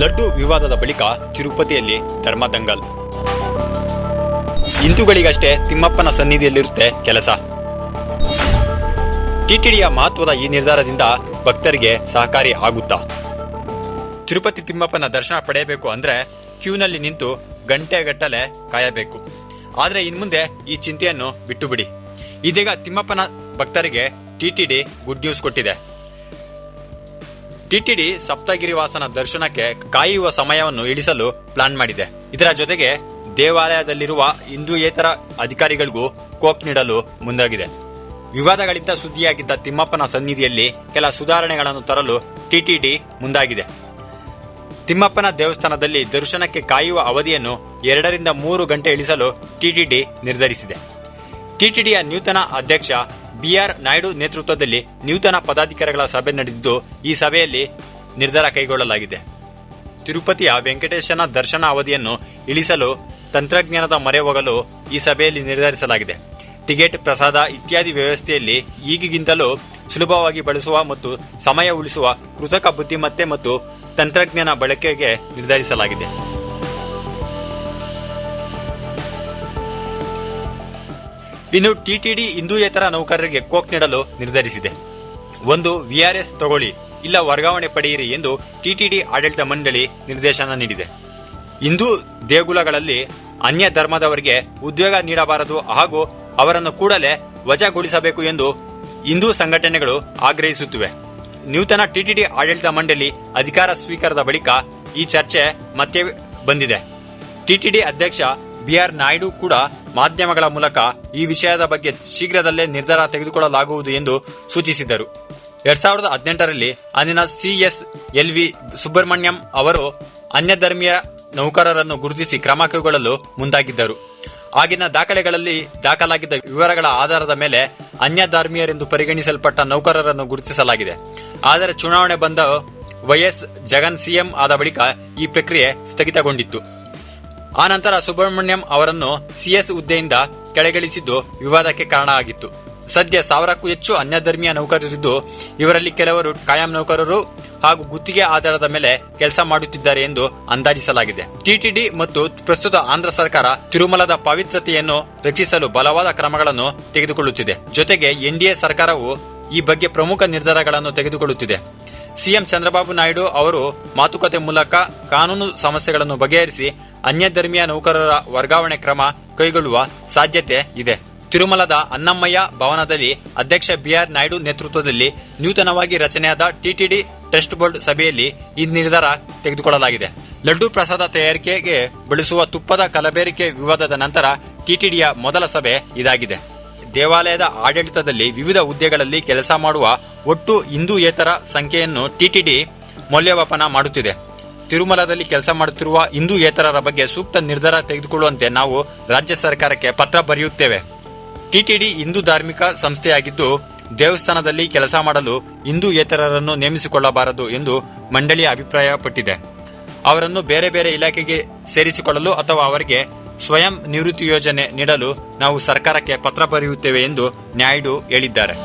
ಲಡ್ಡು ವಿವಾದದ ಬಳಿಕ ತಿರುಪತಿಯಲ್ಲಿ ಧರ್ಮದಂಗಲ್. ಹಿಂದೂಗಳಿಗಷ್ಟೇ ತಿಮ್ಮಪ್ಪನ ಸನ್ನಿಧಿಯಲ್ಲಿರುತ್ತೆ ಕೆಲಸ. ಟಿಟಿಡಿಯ ಮಹತ್ವದ ಈ ನಿರ್ಧಾರದಿಂದ ಭಕ್ತರಿಗೆ ಸಹಕಾರಿ ಆಗುತ್ತಾ? ತಿರುಪತಿ ತಿಮ್ಮಪ್ಪನ ದರ್ಶನ ಪಡೆಯಬೇಕು ಅಂದ್ರೆ ಕ್ಯೂನಲ್ಲಿ ನಿಂತು ಗಂಟೆಗಟ್ಟಲೆ ಕಾಯಬೇಕು. ಆದ್ರೆ ಇನ್ಮುಂದೆ ಈ ಚಿಂತೆಯನ್ನು ಬಿಟ್ಟು ಬಿಡಿ. ಇದೀಗ ತಿಮ್ಮಪ್ಪನ ಭಕ್ತರಿಗೆ ಟಿಟಿಡಿ ಗುಡ್ ನ್ಯೂಸ್ ಕೊಟ್ಟಿದೆ. ಟಿಟಿಡಿ ಸಪ್ತಗಿರಿವಾಸನ ದರ್ಶನಕ್ಕೆ ಕಾಯುವ ಸಮಯವನ್ನು ಇಳಿಸಲು ಪ್ಲಾನ್ ಮಾಡಿದೆ. ಇದರ ಜೊತೆಗೆ ದೇವಾಲಯದಲ್ಲಿರುವ ಹಿಂದೂಯೇತರ ಅಧಿಕಾರಿಗಳಿಗೂ ಕೋಪ್ ನೀಡಲು ಮುಂದಾಗಿದೆ. ವಿವಾದಗಳಿಂದ ಸುದ್ದಿಯಾಗಿದ್ದ ತಿಮ್ಮಪ್ಪನ ಸನ್ನಿಧಿಯಲ್ಲಿ ಕೆಲ ಸುಧಾರಣೆಗಳನ್ನು ತರಲು ಟಿಟಿಡಿ ಮುಂದಾಗಿದೆ. ತಿಮ್ಮಪ್ಪನ ದೇವಸ್ಥಾನದಲ್ಲಿ ದರ್ಶನಕ್ಕೆ ಕಾಯುವ ಅವಧಿಯನ್ನು 2 ರಿಂದ 3 ಗಂಟೆ ಇಳಿಸಲು ಟಿಟಿಡಿ ನಿರ್ಧರಿಸಿದೆ. ಟಿಟಿಡಿಯ ನೂತನ ಅಧ್ಯಕ್ಷ ಬಿಆರ್ ನಾಯ್ಡು ನೇತೃತ್ವದಲ್ಲಿ ನೂತನ ಪದಾಧಿಕಾರಿಗಳ ಸಭೆ ನಡೆದಿದ್ದು, ಈ ಸಭೆಯಲ್ಲಿ ನಿರ್ಧಾರ ಕೈಗೊಳ್ಳಲಾಗಿದೆ. ತಿರುಪತಿಯ ವೆಂಕಟೇಶನ ದರ್ಶನ ಅವಧಿಯನ್ನು ಇಳಿಸಲು ತಂತ್ರಜ್ಞಾನದ ಮೊರೆ ಹೋಗಲು ಈ ಸಭೆಯಲ್ಲಿ ನಿರ್ಧರಿಸಲಾಗಿದೆ. ಟಿಕೆಟ್, ಪ್ರಸಾದ ಇತ್ಯಾದಿ ವ್ಯವಸ್ಥೆಯಲ್ಲಿ ಈಗಿಗಿಂತಲೂ ಸುಲಭವಾಗಿ ಬಳಸುವ ಮತ್ತು ಸಮಯ ಉಳಿಸುವ ಕೃತಕ ಬುದ್ಧಿಮತ್ತೆ ಮತ್ತು ತಂತ್ರಜ್ಞಾನ ಬಳಕೆಗೆ ನಿರ್ಧರಿಸಲಾಗಿದೆ. ಇನ್ನು ಟಿಟಿಡಿ ಹಿಂದೂಯೇತರ ನೌಕರರಿಗೆ ಕೋಕ್ ನೀಡಲು ನಿರ್ಧರಿಸಿದೆ. ಒಂದು ವಿಆರ್ಎಸ್ ತಗೊಳ್ಳಿ, ಇಲ್ಲ ವರ್ಗಾವಣೆ ಪಡೆಯಿರಿ ಎಂದು ಟಿಟಿಡಿ ಆಡಳಿತ ಮಂಡಳಿ ನಿರ್ದೇಶನ ನೀಡಿದೆ. ಹಿಂದೂ ದೇಗುಲಗಳಲ್ಲಿ ಅನ್ಯ ಧರ್ಮದವರಿಗೆ ಉದ್ಯೋಗ ನೀಡಬಾರದು ಹಾಗೂ ಅವರನ್ನು ಕೂಡಲೇ ವಜಾಗೊಳಿಸಬೇಕು ಎಂದು ಹಿಂದೂ ಸಂಘಟನೆಗಳು ಆಗ್ರಹಿಸುತ್ತಿವೆ. ನೂತನ ಟಿಟಿಡಿ ಆಡಳಿತ ಮಂಡಳಿ ಅಧಿಕಾರ ಸ್ವೀಕಾರದ ಬಳಿಕ ಈ ಚರ್ಚೆ ಮತ್ತೆ ಬಂದಿದೆ. ಟಿಟಿಡಿ ಅಧ್ಯಕ್ಷ ಬಿಆರ್ ನಾಯ್ಡು ಕೂಡ ಮಾಧ್ಯಮಗಳ ಮೂಲಕ ಈ ವಿಷಯದ ಬಗ್ಗೆ ಶೀಘ್ರದಲ್ಲೇ ನಿರ್ಧಾರ ತೆಗೆದುಕೊಳ್ಳಲಾಗುವುದು ಎಂದು ಸೂಚಿಸಿದ್ದರು. 2018ರಲ್ಲಿ ಅಂದಿನ ಸಿಎಸ್ಎಲ್ವಿ ಸುಬ್ರಹ್ಮಣ್ಯಂ ಅವರು ಅನ್ಯಧರ್ಮೀಯ ನೌಕರರನ್ನು ಗುರುತಿಸಿ ಕ್ರಮ ಕೈಗೊಳ್ಳಲು ಮುಂದಾಗಿದ್ದರು. ಆಗಿನ ದಾಖಲೆಗಳಲ್ಲಿ ದಾಖಲಾಗಿದ್ದ ವಿವರಗಳ ಆಧಾರದ ಮೇಲೆ ಅನ್ಯಧರ್ಮೀಯರೆಂದು ಪರಿಗಣಿಸಲ್ಪಟ್ಟ ನೌಕರರನ್ನು ಗುರುತಿಸಲಾಗಿದೆ. ಆದರೆ ಚುನಾವಣೆ ಬಂದ ವೈಎಸ್ ಜಗನ್ ಸಿಎಂ ಆದ ಬಳಿಕ ಈ ಪ್ರಕ್ರಿಯೆ ಸ್ಥಗಿತಗೊಂಡಿತ್ತು. ಆನಂತರ ಸುಬ್ರಹ್ಮಣ್ಯಂ ಅವರನ್ನು ಸಿಎಸ್ ಹುದ್ದೆಯಿಂದ ಕೆಳಗಿಳಿಸಿದ್ದು ವಿವಾದಕ್ಕೆ ಕಾರಣ ಆಗಿತ್ತು. ಸದ್ಯ 1000ಕ್ಕೂ ಹೆಚ್ಚು ಅನ್ಯಧರ್ಮೀಯ ನೌಕರರಿದ್ದು, ಇವರಲ್ಲಿ ಕೆಲವರು ಕಾಯಂ ನೌಕರರು ಹಾಗೂ ಗುತ್ತಿಗೆ ಆಧಾರದ ಮೇಲೆ ಕೆಲಸ ಮಾಡುತ್ತಿದ್ದಾರೆ ಎಂದು ಅಂದಾಜಿಸಲಾಗಿದೆ. ಟಿಟಿಡಿ ಮತ್ತು ಪ್ರಸ್ತುತ ಆಂಧ್ರ ಸರ್ಕಾರ ತಿರುಮಲದ ಪವಿತ್ರತೆಯನ್ನು ರಕ್ಷಿಸಲು ಬಲವಾದ ಕ್ರಮಗಳನ್ನು ತೆಗೆದುಕೊಳ್ಳುತ್ತಿದೆ. ಜೊತೆಗೆ ಎನ್ಡಿಎ ಸರ್ಕಾರವು ಈ ಬಗ್ಗೆ ಪ್ರಮುಖ ನಿರ್ಧಾರಗಳನ್ನು ತೆಗೆದುಕೊಳ್ಳುತ್ತಿದೆ. ಸಿಎಂ ಚಂದ್ರಬಾಬು ನಾಯ್ಡು ಅವರು ಮಾತುಕತೆ ಮೂಲಕ ಕಾನೂನು ಸಮಸ್ಯೆಗಳನ್ನು ಬಗೆಹರಿಸಿ ಅನ್ಯಧರ್ಮೀಯ ನೌಕರರ ವರ್ಗಾವಣೆ ಕ್ರಮ ಕೈಗೊಳ್ಳುವ ಸಾಧ್ಯತೆ ಇದೆ. ತಿರುಮಲದ ಅನ್ನಮಯ್ಯ ಭವನದಲ್ಲಿ ಅಧ್ಯಕ್ಷ ಬಿಆರ್ ನಾಯ್ಡು ನೇತೃತ್ವದಲ್ಲಿ ನೂತನವಾಗಿ ರಚನೆಯಾದ ಟಿಟಿಡಿ ಟ್ರಸ್ಟ್ ಬೋರ್ಡ್ ಸಭೆಯಲ್ಲಿ ಈ ನಿರ್ಧಾರ ತೆಗೆದುಕೊಳ್ಳಲಾಗಿದೆ. ಲಡ್ಡು ಪ್ರಸಾದ ತಯಾರಿಕೆಗೆ ಬಳಸುವ ತುಪ್ಪದ ಕಲಬೆರಕೆ ವಿವಾದದ ನಂತರ ಟಿಟಿಡಿಯ ಮೊದಲ ಸಭೆ ಇದಾಗಿದೆ. ದೇವಾಲಯದ ಆಡಳಿತದಲ್ಲಿ ವಿವಿಧ ಹುದ್ದೆಗಳಲ್ಲಿ ಕೆಲಸ ಮಾಡುವ ಒಟ್ಟು ಹಿಂದೂಯೇತರ ಸಂಖ್ಯೆಯನ್ನು ಟಿಟಿಡಿ ಮೌಲ್ಯಮಾಪನ ಮಾಡುತ್ತಿದೆ. ತಿರುಮಲದಲ್ಲಿ ಕೆಲಸ ಮಾಡುತ್ತಿರುವ ಹಿಂದೂಯೇತರರ ಬಗ್ಗೆ ಸೂಕ್ತ ನಿರ್ಧಾರ ತೆಗೆದುಕೊಳ್ಳುವಂತೆ ನಾವು ರಾಜ್ಯ ಸರ್ಕಾರಕ್ಕೆ ಪತ್ರ ಬರೆಯುತ್ತೇವೆ. ಟಿಟಿಡಿ ಹಿಂದೂ ಧಾರ್ಮಿಕ ಸಂಸ್ಥೆಯಾಗಿದ್ದು, ದೇವಸ್ಥಾನದಲ್ಲಿ ಕೆಲಸ ಮಾಡಲು ಹಿಂದೂಯೇತರರನ್ನು ನೇಮಿಸಿಕೊಳ್ಳಬಾರದು ಎಂದು ಮಂಡಳಿ ಅಭಿಪ್ರಾಯಪಟ್ಟಿದೆ. ಅವರನ್ನು ಬೇರೆ ಬೇರೆ ಇಲಾಖೆಗೆ ಸೇರಿಸಿಕೊಳ್ಳಲು ಅಥವಾ ಅವರಿಗೆ ಸ್ವಯಂ ನಿವೃತ್ತಿ ಯೋಜನೆ ನೀಡಲು ನಾವು ಸರ್ಕಾರಕ್ಕೆ ಪತ್ರ ಬರೆಯುತ್ತೇವೆ ಎಂದು ನಾಯ್ಡು ಹೇಳಿದ್ದಾರೆ.